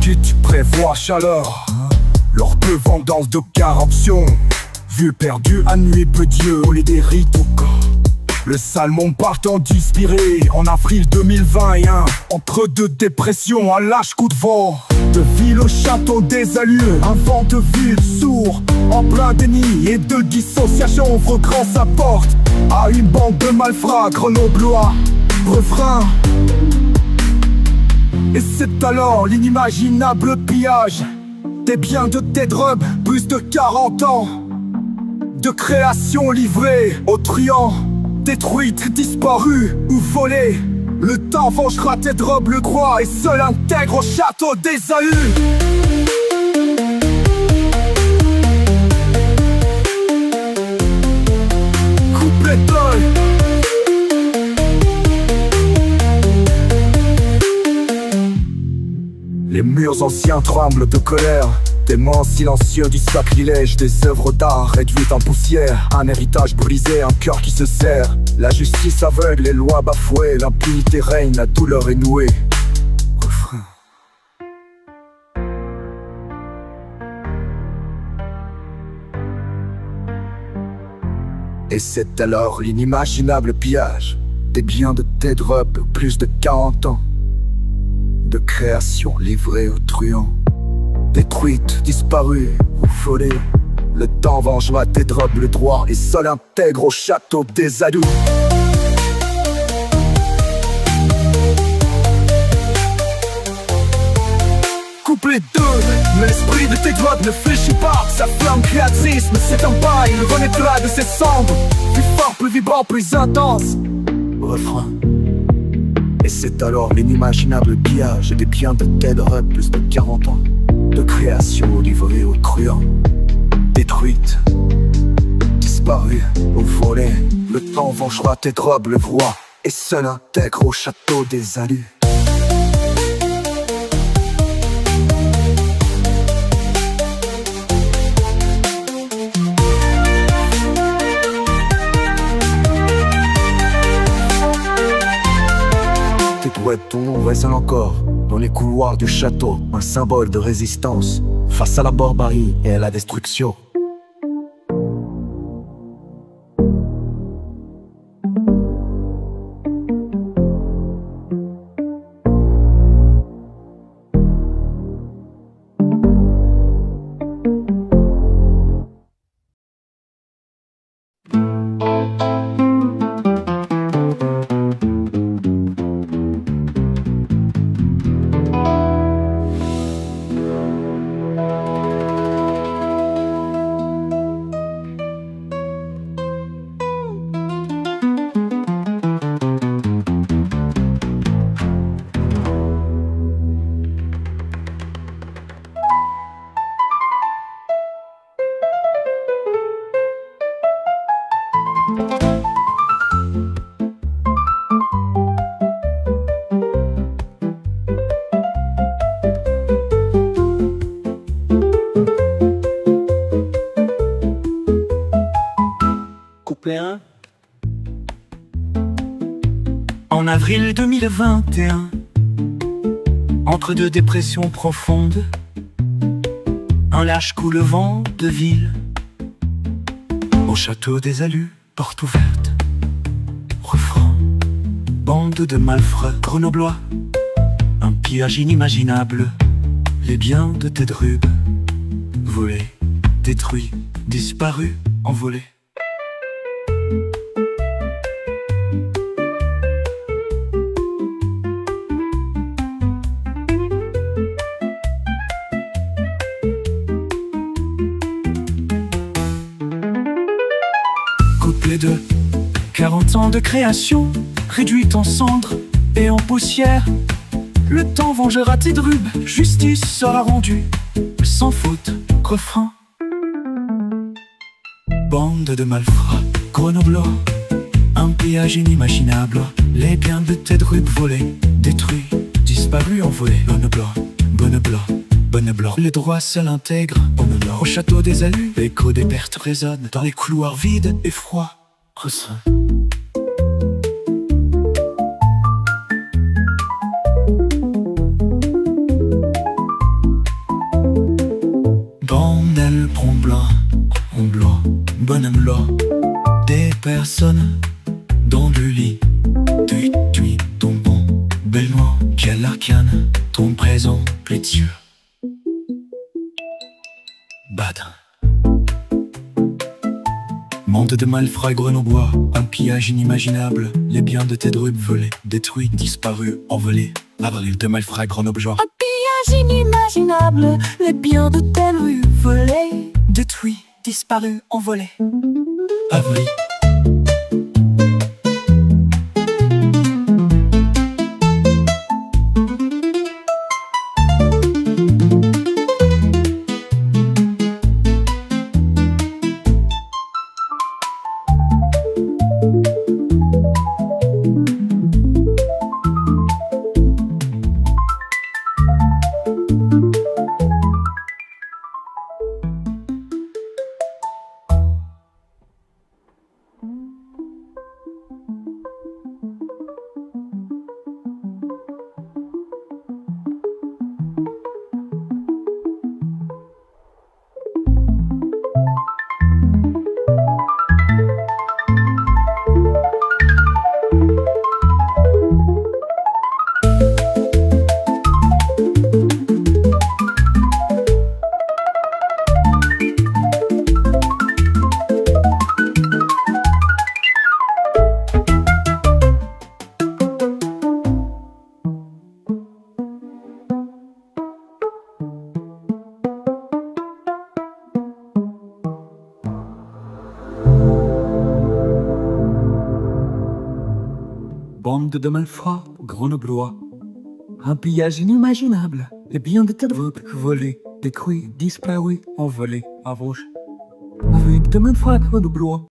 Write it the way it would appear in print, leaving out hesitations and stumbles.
qui tu prévois chaleur lors de vendanges de caremption. Vue perdue à nuit peu Dieu, au lieu des rites au corps. Le salmon partant d'inspirer en avril 2021. Entre deux dépressions, un lâche coup de vent. De ville au château des allures, un vent de ville sourd, en plein déni et de dissociation, ouvre grand sa porte à une bande de malfrats grenoblois. Refrain. Et c'est alors l'inimaginable pillage des biens de Ted Rub, plus de 40 ans de création livrée aux truands, détruite, disparue ou volée. Le temps vengera Ted Rub, le croit, et seul intègre au château des Ahus. Couplet 2. Les murs anciens tremblent de colère, témoins silencieux du sacrilège des œuvres d'art réduites en poussière. Un héritage brisé, un cœur qui se serre. La justice aveugle, les lois bafouées, l'impunité règne, la douleur est nouée. Refrain. Et c'est alors l'inimaginable pillage des biens de Ted Rub, plus de 40 ans de création livrée aux truands, détruite, disparue ou volée. Le temps vengera Ted Rub, le droit, et seul intègre au château des Ahus. Couplet 2. Mais l'esprit de Ted Rub ne fléchit pas, sa flamme créatrice ne s'éteint pas. Il renaîtra de ses cendres, plus fort, plus vibrant, plus intense. Refrain. Et c'est alors l'inimaginable pillage des biens de Ted Rub, plus de 40 ans de création livrée aux truands, détruite, disparue ou volée. Le temps vengera Ted Rub, le roi, et seul intègre au château des Ahus. Ton nom résonne encore dans les couloirs du château, un symbole de résistance face à la barbarie et à la destruction. Couplet 1. En avril 2021, entre deux dépressions profondes, un lâche coup le vent de ville. Au château des Ahus, porte ouverte. Refrain. Bande de malfrats grenoblois, un pillage inimaginable. Les biens de Ted Rub, volés, détruits, disparus, envolés. Couplet 2. 40 ans de création, réduite en cendres et en poussière. Le temps vengera Ted Rub, justice sera rendue, sans faute. Refrain. Bande de malfrats grenoblois, un pillage inimaginable. Les biens de Ted Rub volés, détruits, disparus, envolés. Bonne blanc, bonne blanc, bonne blanc. Le droit seul intègre, bonne blanc. Au château des Ahus, l'écho des pertes résonne dans les couloirs vides et froids. Refrain. Grenoblois, des personnes dans le lit. Tu ton bon bellement, quel arcane, ton présent précieux. Badin. Monde de malfrats grenoblois, un pillage inimaginable, les biens de tes drupes volés, détruits, disparus, envolés. Avril de malfrats grenoblois. Un pillage inimaginable, les biens de telle rue volés, détruits, disparus, envolés. Avril. Bande de malfrats grenoblois, un pillage inimaginable, les biens de tes drupes volés, détruits, disparus, envolés, à Vosges. Avec de malfrats grenoblois.